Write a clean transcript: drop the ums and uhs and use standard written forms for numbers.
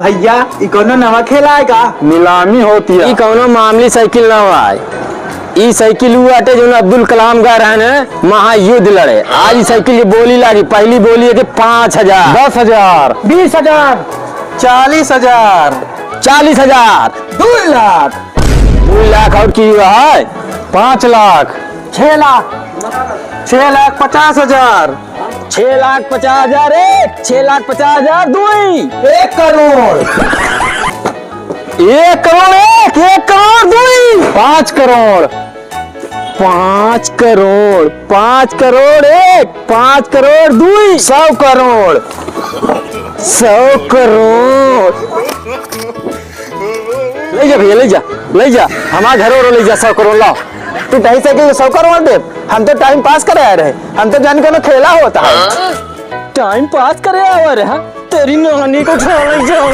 भैया ई कोनो नवा खेला है का? नीलामी होती है। ई कौनो मामूली साइकिल ना हुआ। ई साइकिल हुआ टे जो अब्दुल कलाम का रहन महायुद्ध लड़े। आज ई साइकिल ये बोली लागी, पहली बोली है कि 5,000, 10,000, 20,000, 40,000, 40,000, 2 लाख, 2 लाख और की हुआ है 5 लाख, 6 लाख, 6,50,000, 6,50,000 एक, 6,50,000 दुई, 1 करोड़, 1 करोड़ एक, 1 करोड़ दुई, 5 करोड़, 5 करोड़, 5 करोड़ एक, 5 करोड़ दुई, 100 करोड़, 100 करोड़। ले जा भैया, ले जा हमारा घर और ले जा 100 करोड़ लाओ। तू ढाई साइकिल 100 करोड़ दे? हम तो टाइम पास करे आ रहे, हम तो जान को खेला होता है। टाइम पास करे आ रहा तेरी नानी को खा ले जाओ।